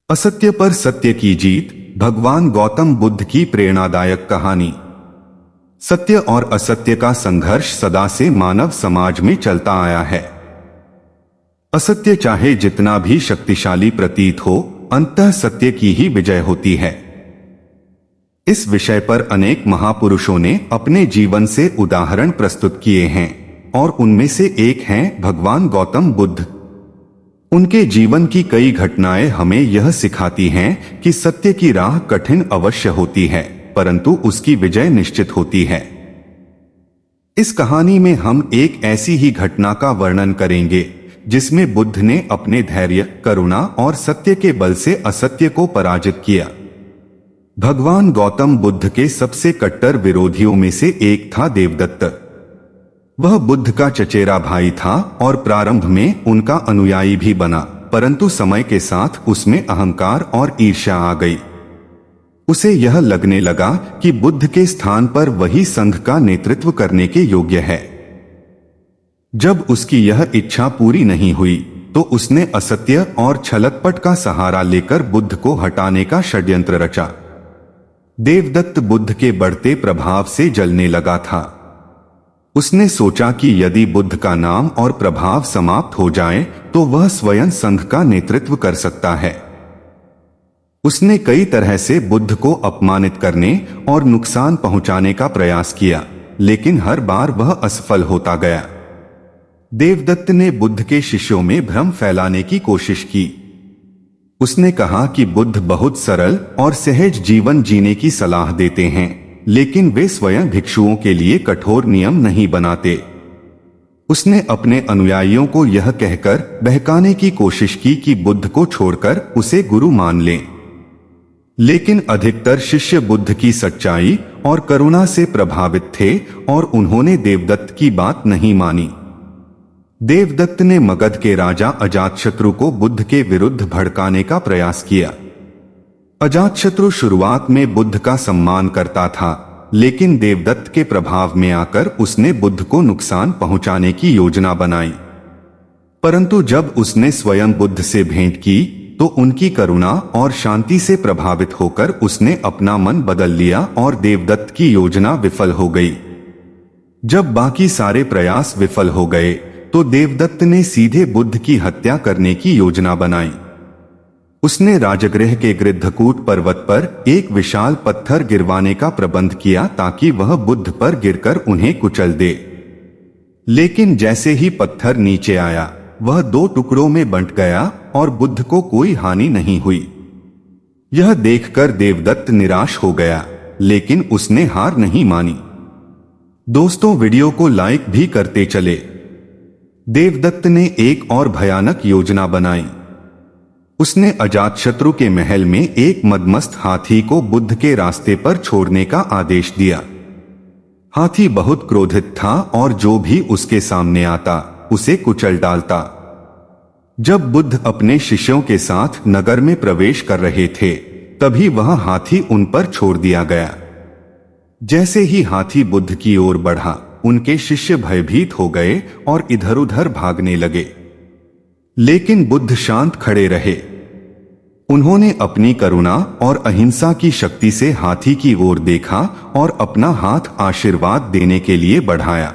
असत्य पर सत्य की जीत, भगवान गौतम बुद्ध की प्रेरणादायक कहानी। सत्य और असत्य का संघर्ष सदा से मानव समाज में चलता आया है। असत्य चाहे जितना भी शक्तिशाली प्रतीत हो, अंततः सत्य की ही विजय होती है। इस विषय पर अनेक महापुरुषों ने अपने जीवन से उदाहरण प्रस्तुत किए हैं और उनमें से एक हैं भगवान गौतम बुद्ध। उनके जीवन की कई घटनाएं हमें यह सिखाती हैं कि सत्य की राह कठिन अवश्य होती है, परंतु उसकी विजय निश्चित होती है। इस कहानी में हम एक ऐसी ही घटना का वर्णन करेंगे जिसमें बुद्ध ने अपने धैर्य, करुणा और सत्य के बल से असत्य को पराजित किया। भगवान गौतम बुद्ध के सबसे कट्टर विरोधियों में से एक था देवदत्त। वह बुद्ध का चचेरा भाई था और प्रारंभ में उनका अनुयायी भी बना, परंतु समय के साथ उसमें अहंकार और ईर्ष्या आ गई। उसे यह लगने लगा कि बुद्ध के स्थान पर वही संघ का नेतृत्व करने के योग्य है। जब उसकी यह इच्छा पूरी नहीं हुई तो उसने असत्य और छलकपट का सहारा लेकर बुद्ध को हटाने का षड्यंत्र रचा। देवदत्त बुद्ध के बढ़ते प्रभाव से जलने लगा था। उसने सोचा कि यदि बुद्ध का नाम और प्रभाव समाप्त हो जाए तो वह स्वयं संघ का नेतृत्व कर सकता है। उसने कई तरह से बुद्ध को अपमानित करने और नुकसान पहुंचाने का प्रयास किया, लेकिन हर बार वह असफल होता गया। देवदत्त ने बुद्ध के शिष्यों में भ्रम फैलाने की कोशिश की। उसने कहा कि बुद्ध बहुत सरल और सहज जीवन जीने की सलाह देते हैं, लेकिन वे स्वयं भिक्षुओं के लिए कठोर नियम नहीं बनाते। उसने अपने अनुयायियों को यह कहकर बहकाने की कोशिश की कि बुद्ध को छोड़कर उसे गुरु मान लें, लेकिन अधिकतर शिष्य बुद्ध की सच्चाई और करुणा से प्रभावित थे और उन्होंने देवदत्त की बात नहीं मानी। देवदत्त ने मगध के राजा अजातशत्रु को बुद्ध के विरुद्ध भड़काने का प्रयास किया। अजातशत्रु शुरुआत में बुद्ध का सम्मान करता था, लेकिन देवदत्त के प्रभाव में आकर उसने बुद्ध को नुकसान पहुंचाने की योजना बनाई। परंतु जब उसने स्वयं बुद्ध से भेंट की तो उनकी करुणा और शांति से प्रभावित होकर उसने अपना मन बदल लिया और देवदत्त की योजना विफल हो गई। जब बाकी सारे प्रयास विफल हो गए तो देवदत्त ने सीधे बुद्ध की हत्या करने की योजना बनाई। उसने राजगृह के गृद्धकूट पर्वत पर एक विशाल पत्थर गिरवाने का प्रबंध किया ताकि वह बुद्ध पर गिरकर उन्हें कुचल दे। लेकिन जैसे ही पत्थर नीचे आया, वह दो टुकड़ों में बंट गया और बुद्ध को कोई हानि नहीं हुई। यह देखकर देवदत्त निराश हो गया, लेकिन उसने हार नहीं मानी। दोस्तों, वीडियो को लाइक भी करते चले। देवदत्त ने एक और भयानक योजना बनाई। उसने अजातशत्रु के महल में एक मदमस्त हाथी को बुद्ध के रास्ते पर छोड़ने का आदेश दिया। हाथी बहुत क्रोधित था और जो भी उसके सामने आता उसे कुचल डालता। जब बुद्ध अपने शिष्यों के साथ नगर में प्रवेश कर रहे थे, तभी वह हाथी उन पर छोड़ दिया गया। जैसे ही हाथी बुद्ध की ओर बढ़ा, उनके शिष्य भयभीत हो गए और इधर उधर भागने लगे, लेकिन बुद्ध शांत खड़े रहे। उन्होंने अपनी करुणा और अहिंसा की शक्ति से हाथी की ओर देखा और अपना हाथ आशीर्वाद देने के लिए बढ़ाया।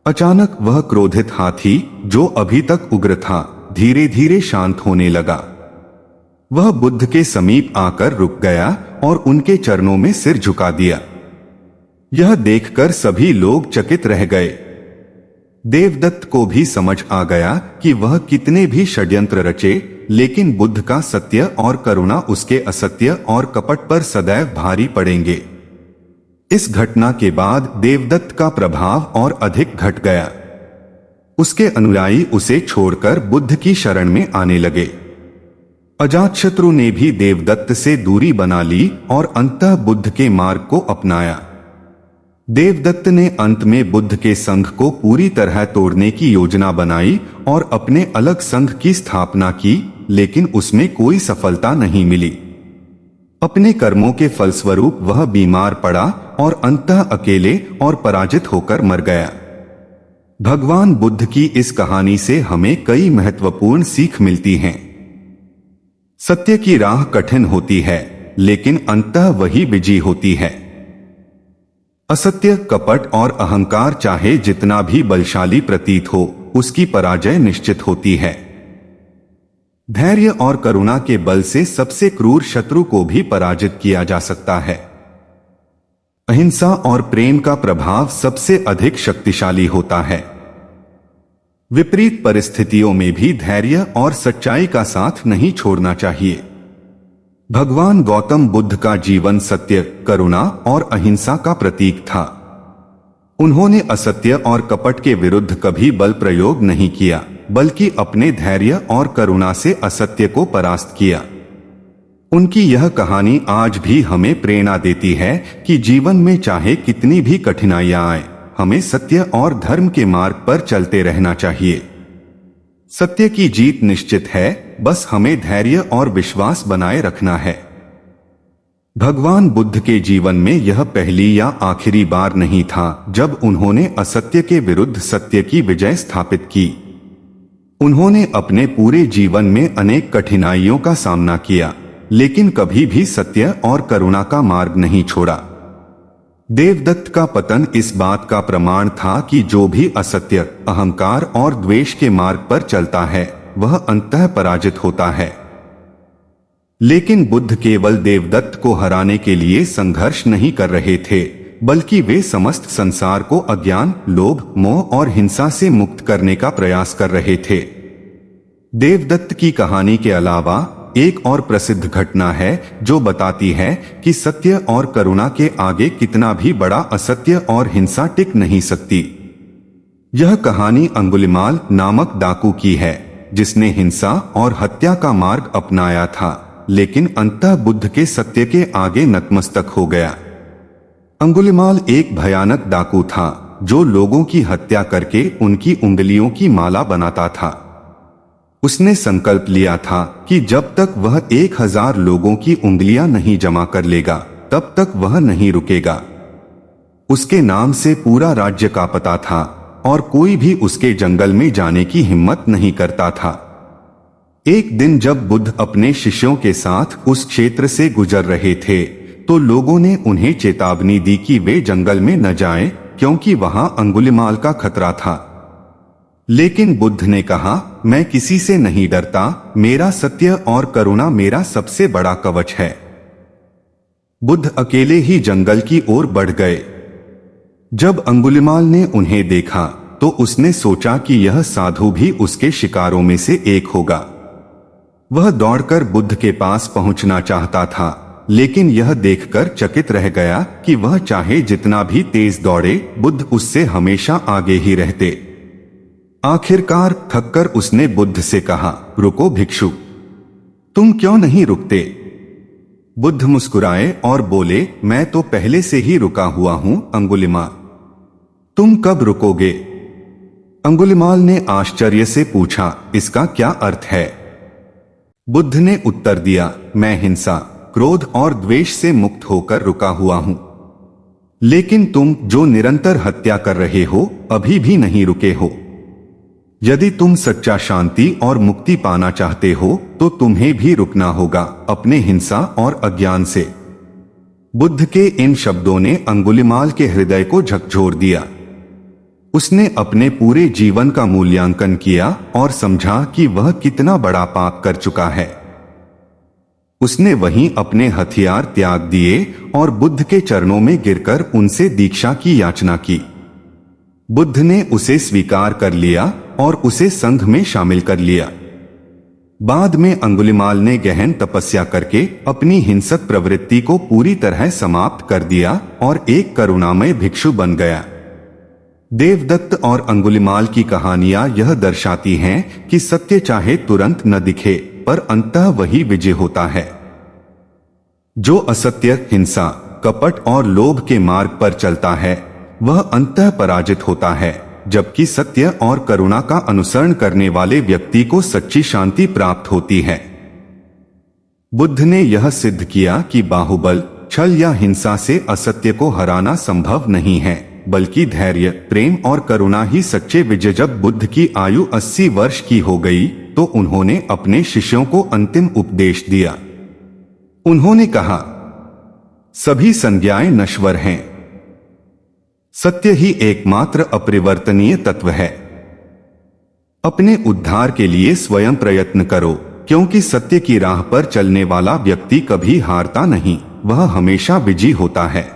अचानक वह क्रोधित हाथी, जो अभी तक उग्र था, धीरे धीरे शांत होने लगा। वह बुद्ध के समीप आकर रुक गया और उनके चरणों में सिर झुका दिया। यह देखकर सभी लोग चकित रह गए। देवदत्त को भी समझ आ गया कि वह कितने भी षड्यंत्र रचे, लेकिन बुद्ध का सत्य और करुणा उसके असत्य और कपट पर सदैव भारी पड़ेंगे। इस घटना के बाद देवदत्त का प्रभाव और अधिक घट गया। उसके अनुयायी उसे छोड़कर बुद्ध की शरण में आने लगे। अजातशत्रु ने भी देवदत्त से दूरी बना ली और अंततः बुद्ध के मार्ग को अपनाया। देवदत्त ने अंत में बुद्ध के संघ को पूरी तरह तोड़ने की योजना बनाई और अपने अलग संघ की स्थापना की, लेकिन उसमें कोई सफलता नहीं मिली। अपने कर्मों के फलस्वरूप वह बीमार पड़ा और अंततः अकेले और पराजित होकर मर गया। भगवान बुद्ध की इस कहानी से हमें कई महत्वपूर्ण सीख मिलती हैं। सत्य की राह कठिन होती है, लेकिन अंततः वही विजयी होती है। असत्य, कपट और अहंकार चाहे जितना भी बलशाली प्रतीत हो, उसकी पराजय निश्चित होती है। धैर्य और करुणा के बल से सबसे क्रूर शत्रु को भी पराजित किया जा सकता है। अहिंसा और प्रेम का प्रभाव सबसे अधिक शक्तिशाली होता है। विपरीत परिस्थितियों में भी धैर्य और सच्चाई का साथ नहीं छोड़ना चाहिए। भगवान गौतम बुद्ध का जीवन सत्य, करुणा और अहिंसा का प्रतीक था। उन्होंने असत्य और कपट के विरुद्ध कभी बल प्रयोग नहीं किया, बल्कि अपने धैर्य और करुणा से असत्य को परास्त किया। उनकी यह कहानी आज भी हमें प्रेरणा देती है कि जीवन में चाहे कितनी भी कठिनाइयां आए, हमें सत्य और धर्म के मार्ग पर चलते रहना चाहिए। सत्य की जीत निश्चित है, बस हमें धैर्य और विश्वास बनाए रखना है। भगवान बुद्ध के जीवन में यह पहली या आखिरी बार नहीं था जब उन्होंने असत्य के विरुद्ध सत्य की विजय स्थापित की। उन्होंने अपने पूरे जीवन में अनेक कठिनाइयों का सामना किया, लेकिन कभी भी सत्य और करुणा का मार्ग नहीं छोड़ा। देवदत्त का पतन इस बात का प्रमाण था कि जो भी असत्य, अहंकार और द्वेष के मार्ग पर चलता है, वह अंततः पराजित होता है। लेकिन बुद्ध केवल देवदत्त को हराने के लिए संघर्ष नहीं कर रहे थे, बल्कि वे समस्त संसार को अज्ञान, लोभ, मोह और हिंसा से मुक्त करने का प्रयास कर रहे थे। देवदत्त की कहानी के अलावा एक और प्रसिद्ध घटना है जो बताती है कि सत्य और करुणा के आगे कितना भी बड़ा असत्य और हिंसा टिक नहीं सकती। यह कहानी अंगुलिमाल नामक डाकू की है, जिसने हिंसा और हत्या का मार्ग अपनाया था, लेकिन अंततः बुद्ध के सत्य के आगे नतमस्तक हो गया। अंगुलिमाल एक भयानक डाकू था जो लोगों की हत्या करके उनकी उंगलियों की माला बनाता था। उसने संकल्प लिया था कि जब तक वह 1000 लोगों की उंगलियां नहीं जमा कर लेगा, तब तक वह नहीं रुकेगा। उसके नाम से पूरा राज्य कांपता था और कोई भी उसके जंगल में जाने की हिम्मत नहीं करता था। एक दिन जब बुद्ध अपने शिष्यों के साथ उस क्षेत्र से गुजर रहे थे, तो लोगों ने उन्हें चेतावनी दी कि वे जंगल में न जाएं, क्योंकि वहां अंगुलिमाल का खतरा था। लेकिन बुद्ध ने कहा, मैं किसी से नहीं डरता, मेरा सत्य और करुणा मेरा सबसे बड़ा कवच है। बुद्ध अकेले ही जंगल की ओर बढ़ गए। जब अंगुलिमाल ने उन्हें देखा तो उसने सोचा कि यह साधु भी उसके शिकारों में से एक होगा। वह दौड़कर बुद्ध के पास पहुंचना चाहता था, लेकिन यह देखकर चकित रह गया कि वह चाहे जितना भी तेज दौड़े, बुद्ध उससे हमेशा आगे ही रहते। आखिरकार थककर उसने बुद्ध से कहा, रुको भिक्षु, तुम क्यों नहीं रुकते? बुद्ध मुस्कुराए और बोले, मैं तो पहले से ही रुका हुआ हूं अंगुलिमाल, तुम कब रुकोगे? अंगुलिमाल ने आश्चर्य से पूछा, इसका क्या अर्थ है? बुद्ध ने उत्तर दिया, मैं हिंसा, क्रोध और द्वेष से मुक्त होकर रुका हुआ हूं। लेकिन तुम जो निरंतर हत्या कर रहे हो, अभी भी नहीं रुके हो। यदि तुम सच्चा शांति और मुक्ति पाना चाहते हो, तो तुम्हें भी रुकना होगा अपने हिंसा और अज्ञान से। बुद्ध के इन शब्दों ने अंगुलिमाल के हृदय को झकझोर दिया। उसने अपने पूरे जीवन का मूल्यांकन किया और समझा कि वह कितना बड़ा पाप कर चुका है। उसने वहीं अपने हथियार त्याग दिए और बुद्ध के चरणों में गिरकर उनसे दीक्षा की याचना की। बुद्ध ने उसे स्वीकार कर लिया और उसे संघ में शामिल कर लिया। बाद में अंगुलिमाल ने गहन तपस्या करके अपनी हिंसक प्रवृत्ति को पूरी तरह समाप्त कर दिया और एक करुणामय भिक्षु बन गया। देवदत्त और अंगुलिमाल की कहानियां यह दर्शाती हैं कि सत्य चाहे तुरंत न दिखे, पर अंततः वही विजय होता है। जो असत्य, हिंसा, कपट और लोभ के मार्ग पर चलता है, वह अंततः पराजित होता है, जबकि सत्य और करुणा का अनुसरण करने वाले व्यक्ति को सच्ची शांति प्राप्त होती है। बुद्ध ने यह सिद्ध किया कि बाहुबल, छल या हिंसा से असत्य को हराना संभव नहीं है, बल्कि धैर्य, प्रेम और करुणा ही सच्चे विजय। जब बुद्ध की आयु 80 वर्ष की हो गई तो उन्होंने अपने शिष्यों को अंतिम उपदेश दिया। उन्होंने कहा, सभी संज्ञाएं नश्वर हैं, सत्य ही एकमात्र अपरिवर्तनीय तत्व है। अपने उद्धार के लिए स्वयं प्रयत्न करो, क्योंकि सत्य की राह पर चलने वाला व्यक्ति कभी हारता नहीं, वह हमेशा विजयी होता है।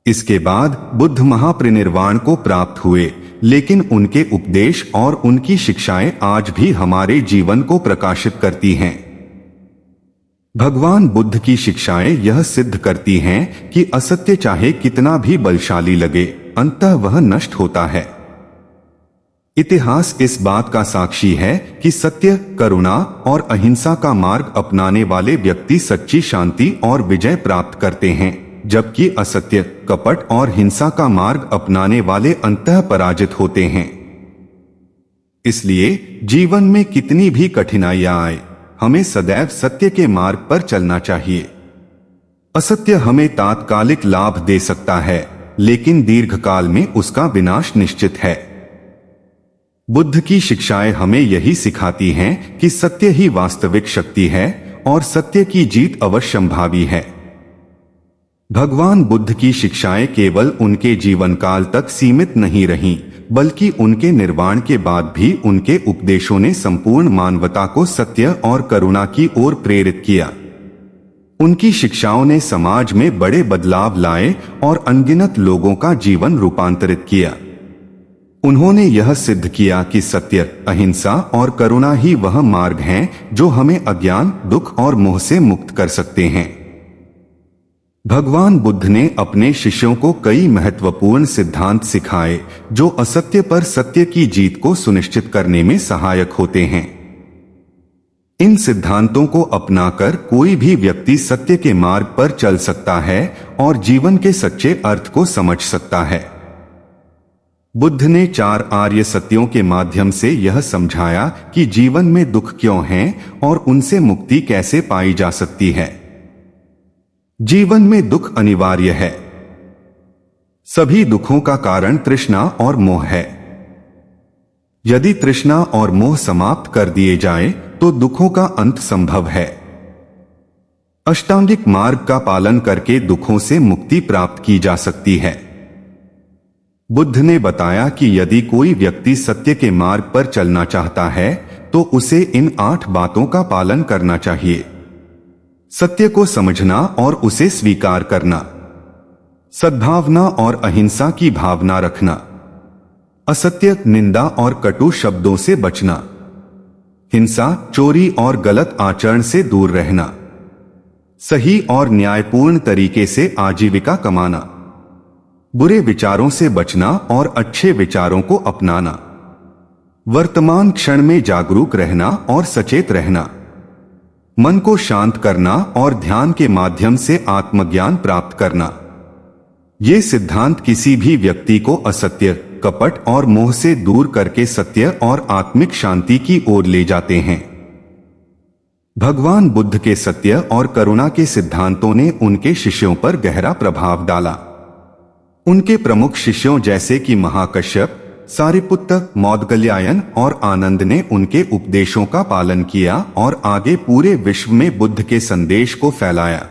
इसके बाद बुद्ध महापरिनिर्वाण को प्राप्त हुए, लेकिन उनके उपदेश और उनकी शिक्षाएं आज भी हमारे जीवन को प्रकाशित करती हैं। भगवान बुद्ध की शिक्षाएं यह सिद्ध करती हैं कि असत्य चाहे कितना भी बलशाली लगे, अंततः वह नष्ट होता है। इतिहास इस बात का साक्षी है कि सत्य, करुणा और अहिंसा का मार्ग अपनाने वाले व्यक्ति सच्ची शांति और विजय प्राप्त करते हैं, जबकि असत्य, कपट और हिंसा का मार्ग अपनाने वाले अंततः पराजित होते हैं। इसलिए जीवन में कितनी भी कठिनाइयां आए, हमें सदैव सत्य के मार्ग पर चलना चाहिए। असत्य हमें तात्कालिक लाभ दे सकता है, लेकिन दीर्घकाल में उसका विनाश निश्चित है। बुद्ध की शिक्षाएं हमें यही सिखाती हैं कि सत्य ही वास्तविक शक्ति है और सत्य की जीत अवश्यंभावी है। भगवान बुद्ध की शिक्षाएं केवल उनके जीवन काल तक सीमित नहीं रहीं, बल्कि उनके निर्वाण के बाद भी उनके उपदेशों ने संपूर्ण मानवता को सत्य और करुणा की ओर प्रेरित किया। उनकी शिक्षाओं ने समाज में बड़े बदलाव लाए और अनगिनत लोगों का जीवन रूपांतरित किया। उन्होंने यह सिद्ध किया कि सत्य, अहिंसा और करुणा ही वह मार्ग हैं जो हमें अज्ञान, दुख और मोह से मुक्त कर सकते हैं। भगवान बुद्ध ने अपने शिष्यों को कई महत्वपूर्ण सिद्धांत सिखाए जो असत्य पर सत्य की जीत को सुनिश्चित करने में सहायक होते हैं। इन सिद्धांतों को अपनाकर कोई भी व्यक्ति सत्य के मार्ग पर चल सकता है और जीवन के सच्चे अर्थ को समझ सकता है। बुद्ध ने 4 आर्य सत्यों के माध्यम से यह समझाया कि जीवन में दुख क्यों हैं और उनसे मुक्ति कैसे पाई जा सकती है। जीवन में दुख अनिवार्य है। सभी दुखों का कारण तृष्णा और मोह है। यदि तृष्णा और मोह समाप्त कर दिए जाएं, तो दुखों का अंत संभव है। अष्टांगिक मार्ग का पालन करके दुखों से मुक्ति प्राप्त की जा सकती है। बुद्ध ने बताया कि यदि कोई व्यक्ति सत्य के मार्ग पर चलना चाहता है, तो उसे इन 8 बातों का पालन करना चाहिए। सत्य को समझना और उसे स्वीकार करना, सद्भावना और अहिंसा की भावना रखना, असत्य, निंदा और कटु शब्दों से बचना, हिंसा, चोरी और गलत आचरण से दूर रहना, सही और न्यायपूर्ण तरीके से आजीविका कमाना, बुरे विचारों से बचना और अच्छे विचारों को अपनाना, वर्तमान क्षण में जागरूक रहना और सचेत रहना, मन को शांत करना और ध्यान के माध्यम से आत्मज्ञान प्राप्त करना। ये सिद्धांत किसी भी व्यक्ति को असत्य, कपट और मोह से दूर करके सत्य और आत्मिक शांति की ओर ले जाते हैं। भगवान बुद्ध के सत्य और करुणा के सिद्धांतों ने उनके शिष्यों पर गहरा प्रभाव डाला। उनके प्रमुख शिष्यों जैसे कि महाकश्यप, सारिपुत्त, मौदगल्यायन और आनंद ने उनके उपदेशों का पालन किया और आगे पूरे विश्व में बुद्ध के संदेश को फैलाया।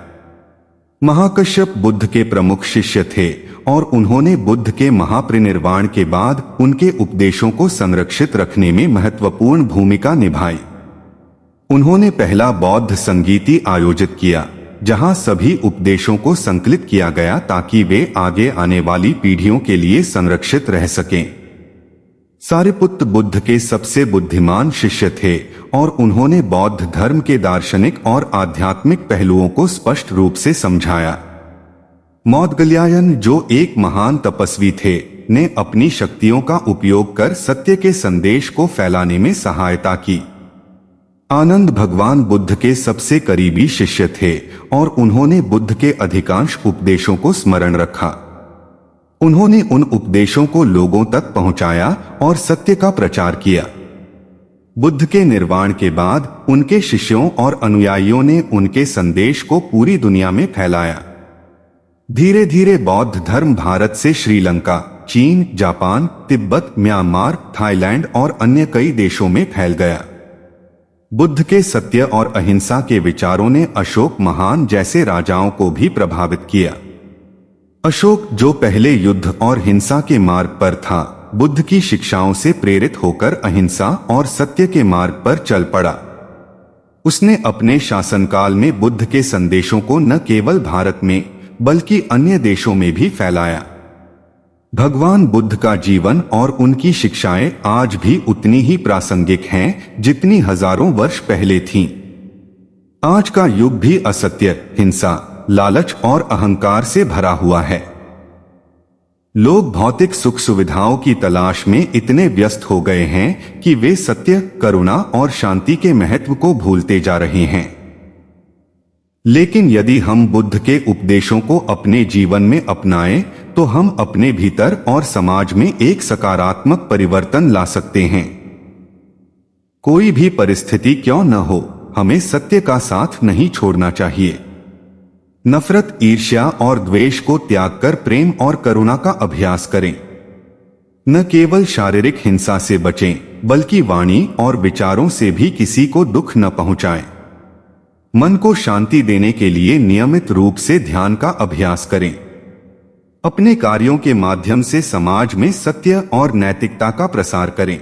महाकश्यप बुद्ध के प्रमुख शिष्य थे और उन्होंने बुद्ध के महापरिनिर्वाण के बाद उनके उपदेशों को संरक्षित रखने में महत्वपूर्ण भूमिका निभाई। उन्होंने पहला बौद्ध संगीति आयोजित किया, जहां सभी उपदेशों को संकलित किया गया ताकि वे आगे आने वाली पीढ़ियों के लिए संरक्षित रह सकें। सारिपुत्त बुद्ध के सबसे बुद्धिमान शिष्य थे और उन्होंने बौद्ध धर्म के दार्शनिक और आध्यात्मिक पहलुओं को स्पष्ट रूप से समझाया। मौदगल्यायन, जो एक महान तपस्वी थे, ने अपनी शक्तियों का उपयोग कर सत्य के संदेश को फैलाने में सहायता की। आनंद भगवान बुद्ध के सबसे करीबी शिष्य थे और उन्होंने बुद्ध के अधिकांश उपदेशों को स्मरण रखा। उन्होंने उन उपदेशों को लोगों तक पहुंचाया और सत्य का प्रचार किया। बुद्ध के निर्वाण के बाद उनके शिष्यों और अनुयायियों ने उनके संदेश को पूरी दुनिया में फैलाया। धीरे धीरे बौद्ध धर्म भारत से श्रीलंका, चीन, जापान, तिब्बत, म्यांमार, थाईलैंड और अन्य कई देशों में फैल गया। बुद्ध के सत्य और अहिंसा के विचारों ने अशोक महान जैसे राजाओं को भी प्रभावित किया। अशोक, जो पहले युद्ध और हिंसा के मार्ग पर था, बुद्ध की शिक्षाओं से प्रेरित होकर अहिंसा और सत्य के मार्ग पर चल पड़ा। उसने अपने शासनकाल में बुद्ध के संदेशों को न केवल भारत में बल्कि अन्य देशों में भी फैलाया। भगवान बुद्ध का जीवन और उनकी शिक्षाएं आज भी उतनी ही प्रासंगिक हैं जितनी हजारों वर्ष पहले थीं। आज का युग भी असत्य, हिंसा, लालच और अहंकार से भरा हुआ है। लोग भौतिक सुख सुविधाओं की तलाश में इतने व्यस्त हो गए हैं कि वे सत्य, करुणा और शांति के महत्व को भूलते जा रहे हैं। लेकिन यदि हम बुद्ध के उपदेशों को अपने जीवन में अपनाएं, तो हम अपने भीतर और समाज में एक सकारात्मक परिवर्तन ला सकते हैं। कोई भी परिस्थिति क्यों न हो, हमें सत्य का साथ नहीं छोड़ना चाहिए। नफरत, ईर्ष्या और द्वेष को त्याग कर प्रेम और करुणा का अभ्यास करें। न केवल शारीरिक हिंसा से बचें, बल्कि वाणी और विचारों से भी किसी को दुख न पहुंचाएं। मन को शांति देने के लिए नियमित रूप से ध्यान का अभ्यास करें। अपने कार्यों के माध्यम से समाज में सत्य और नैतिकता का प्रसार करें।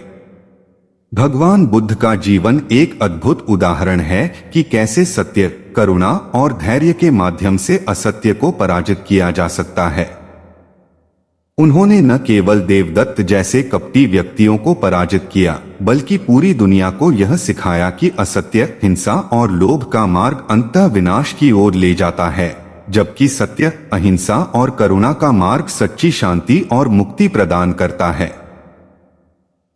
भगवान बुद्ध का जीवन एक अद्भुत उदाहरण है कि कैसे सत्य, करुणा और धैर्य के माध्यम से असत्य को पराजित किया जा सकता है। उन्होंने न केवल देवदत्त जैसे कपटी व्यक्तियों को पराजित किया, बल्कि पूरी दुनिया को यह सिखाया कि असत्य, हिंसा और लोभ का मार्ग अंततः विनाश की ओर ले जाता है, जबकि सत्य, अहिंसा और करुणा का मार्ग सच्ची शांति और मुक्ति प्रदान करता है।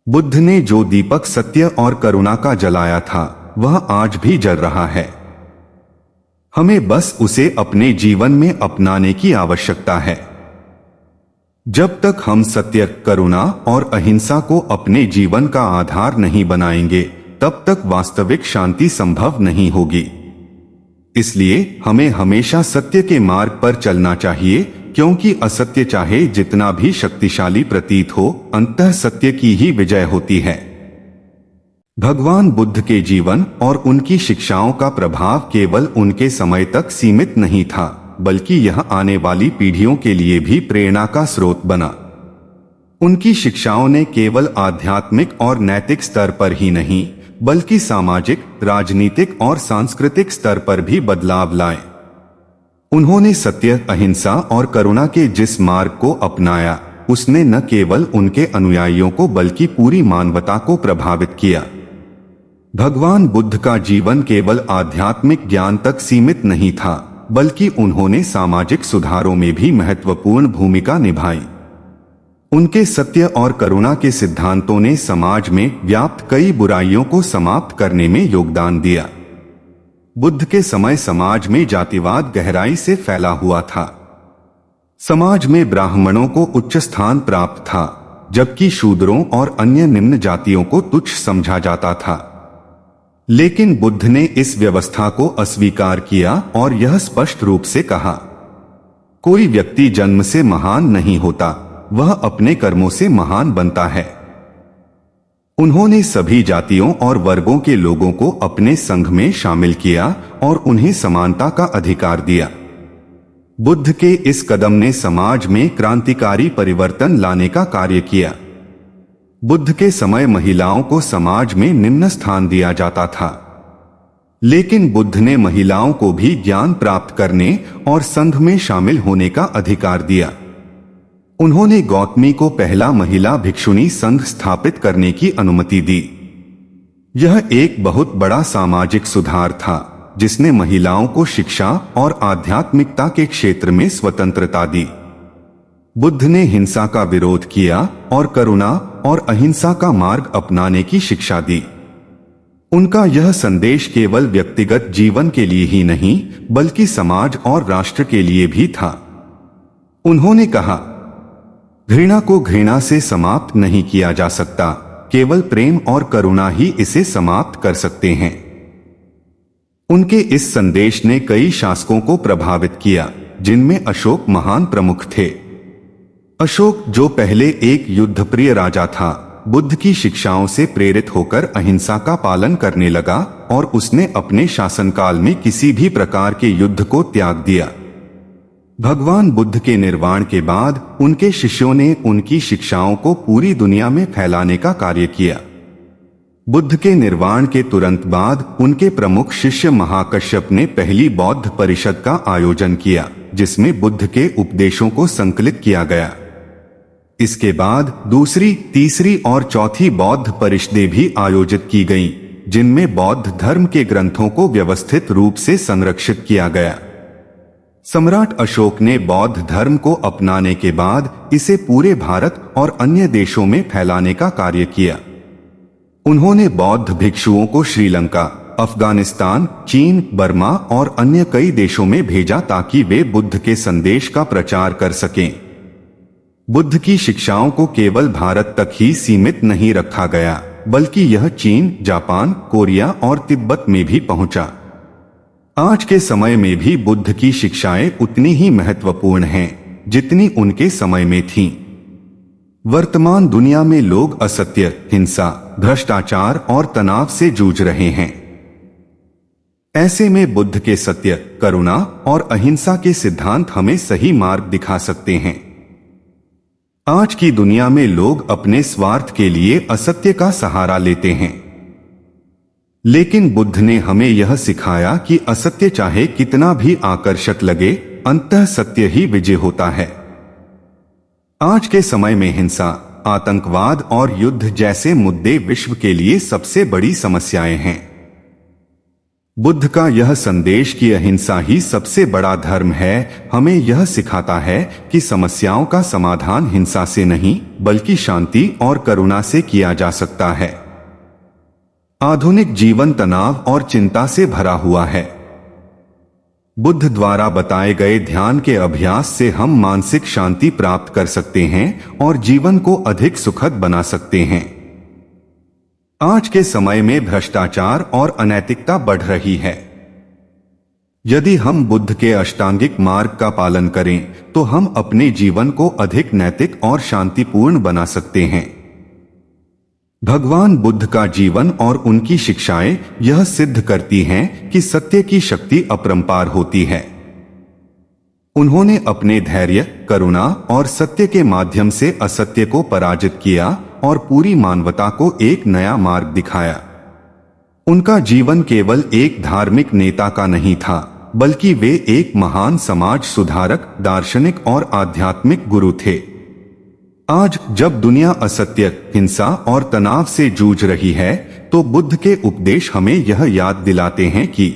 बुद्ध ने जो दीपक सत्य और करुणा का जलाया था, वह आज भी जल रहा है। हमें बस उसे अपने जीवन में अपनाने की आवश्यकता है। जब तक हम सत्य, करुणा और अहिंसा को अपने जीवन का आधार नहीं बनाएंगे, तब तक वास्तविक शांति संभव नहीं होगी। इसलिए हमें हमेशा सत्य के मार्ग पर चलना चाहिए, क्योंकि असत्य चाहे जितना भी शक्तिशाली प्रतीत हो, अंततः सत्य की ही विजय होती है। भगवान बुद्ध के जीवन और उनकी शिक्षाओं का प्रभाव केवल उनके समय तक सीमित नहीं था, बल्कि यह आने वाली पीढ़ियों के लिए भी प्रेरणा का स्रोत बना। उनकी शिक्षाओं ने केवल आध्यात्मिक और नैतिक स्तर पर ही नहीं, बल्कि सामाजिक, राजनीतिक और सांस्कृतिक स्तर पर भी बदलाव लाए। उन्होंने सत्य, अहिंसा और करुणा के जिस मार्ग को अपनाया, उसने न केवल उनके अनुयायियों को बल्कि पूरी मानवता को प्रभावित किया। भगवान बुद्ध का जीवन केवल आध्यात्मिक ज्ञान तक सीमित नहीं था, बल्कि उन्होंने सामाजिक सुधारों में भी महत्वपूर्ण भूमिका निभाई। उनके सत्य और करुणा के सिद्धांतों ने समाज में व्याप्त कई बुराइयों को समाप्त करने में योगदान दिया। बुद्ध के समय समाज में जातिवाद गहराई से फैला हुआ था। समाज में ब्राह्मणों को उच्च स्थान प्राप्त था, जबकि शूद्रों और अन्य निम्न जातियों को तुच्छ समझा जाता था। लेकिन बुद्ध ने इस व्यवस्था को अस्वीकार किया और यह स्पष्ट रूप से कहा, कोई व्यक्ति जन्म से महान नहीं होता, वह अपने कर्मों से महान बनता है। उन्होंने सभी जातियों और वर्गों के लोगों को अपने संघ में शामिल किया और उन्हें समानता का अधिकार दिया। बुद्ध के इस कदम ने समाज में क्रांतिकारी परिवर्तन लाने का कार्य किया। बुद्ध के समय महिलाओं को समाज में निम्न स्थान दिया जाता था, लेकिन बुद्ध ने महिलाओं को भी ज्ञान प्राप्त करने और संघ में शामिल होने का अधिकार दिया। उन्होंने गौतमी को पहला महिला भिक्षुणी संघ स्थापित करने की अनुमति दी। यह एक बहुत बड़ा सामाजिक सुधार था, जिसने महिलाओं को शिक्षा और आध्यात्मिकता के क्षेत्र में स्वतंत्रता दी। बुद्ध ने हिंसा का विरोध किया और करुणा और अहिंसा का मार्ग अपनाने की शिक्षा दी। उनका यह संदेश केवल व्यक्तिगत जीवन के लिए ही नहीं, बल्कि समाज और राष्ट्र के लिए भी था। उन्होंने कहा, घृणा को घृणा से समाप्त नहीं किया जा सकता, केवल प्रेम और करुणा ही इसे समाप्त कर सकते हैं। उनके इस संदेश ने कई शासकों को प्रभावित किया, जिनमें अशोक महान प्रमुख थे। अशोक, जो पहले एक युद्धप्रिय राजा था, बुद्ध की शिक्षाओं से प्रेरित होकर अहिंसा का पालन करने लगा और उसने अपने शासनकाल में किसी भी प्रकार के युद्ध को त्याग दिया। भगवान बुद्ध के निर्वाण के बाद उनके शिष्यों ने उनकी शिक्षाओं को पूरी दुनिया में फैलाने का कार्य किया। बुद्ध के निर्वाण के तुरंत बाद उनके प्रमुख शिष्य महाकश्यप ने पहली बौद्ध परिषद का आयोजन किया, जिसमें बुद्ध के उपदेशों को संकलित किया गया। इसके बाद दूसरी, तीसरी और चौथी बौद्ध परिषदें भी आयोजित की गईं, जिनमें बौद्ध धर्म के ग्रंथों को व्यवस्थित रूप से संरक्षित किया गया। सम्राट अशोक ने बौद्ध धर्म को अपनाने के बाद इसे पूरे भारत और अन्य देशों में फैलाने का कार्य किया। उन्होंने बौद्ध भिक्षुओं को श्रीलंका, अफगानिस्तान, चीन, बर्मा और अन्य कई देशों में भेजा ताकि वे बुद्ध के संदेश का प्रचार कर सकें। बुद्ध की शिक्षाओं को केवल भारत तक ही सीमित नहीं रखा गया, बल्कि यह चीन, जापान, कोरिया और तिब्बत में भी पहुंचा। आज के समय में भी बुद्ध की शिक्षाएं उतनी ही महत्वपूर्ण हैं जितनी उनके समय में थीं। वर्तमान दुनिया में लोग असत्य, हिंसा, भ्रष्टाचार और तनाव से जूझ रहे हैं। ऐसे में बुद्ध के सत्य, करुणा और अहिंसा के सिद्धांत हमें सही मार्ग दिखा सकते हैं। आज की दुनिया में लोग अपने स्वार्थ के लिए असत्य का सहारा लेते हैं, लेकिन बुद्ध ने हमें यह सिखाया कि असत्य चाहे कितना भी आकर्षक लगे, अंततः सत्य ही विजय होता है। आज के समय में हिंसा, आतंकवाद और युद्ध जैसे मुद्दे विश्व के लिए सबसे बड़ी समस्याएं हैं। बुद्ध का यह संदेश कि अहिंसा ही सबसे बड़ा धर्म है, हमें यह सिखाता है कि समस्याओं का समाधान हिंसा से नहीं, बल्कि शांति और करुणा से किया जा सकता है। आधुनिक जीवन तनाव और चिंता से भरा हुआ है। बुद्ध द्वारा बताए गए ध्यान के अभ्यास से हम मानसिक शांति प्राप्त कर सकते हैं और जीवन को अधिक सुखद बना सकते हैं। आज के समय में भ्रष्टाचार और अनैतिकता बढ़ रही है। यदि हम बुद्ध के अष्टांगिक मार्ग का पालन करें तो हम अपने जीवन को अधिक नैतिक और शांतिपूर्ण बना सकते हैं। भगवान बुद्ध का जीवन और उनकी शिक्षाएं यह सिद्ध करती हैं कि सत्य की शक्ति अपरंपार होती है। उन्होंने अपने धैर्य, करुणा और सत्य के माध्यम से असत्य को पराजित किया और पूरी मानवता को एक नया मार्ग दिखाया। उनका जीवन केवल एक धार्मिक नेता का नहीं था, बल्कि वे एक महान समाज सुधारक, दार्शनिक और आध्यात्मिक गुरु थे। आज जब दुनिया असत्य, हिंसा और तनाव से जूझ रही है, तो बुद्ध के उपदेश हमें यह याद दिलाते हैं कि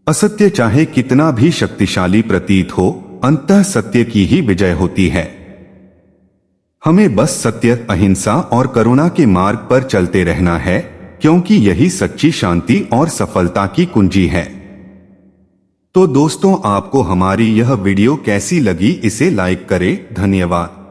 असत्य चाहे कितना भी शक्तिशाली प्रतीत हो, अंततः सत्य की ही विजय होती है। हमें बस सत्य, अहिंसा और करुणा के मार्ग पर चलते रहना है, क्योंकि यही सच्ची शांति और सफलता की कुंजी है। तो दोस्तों, आपको हमारी यह वीडियो कैसी लगी, इसे लाइक करें। धन्यवाद।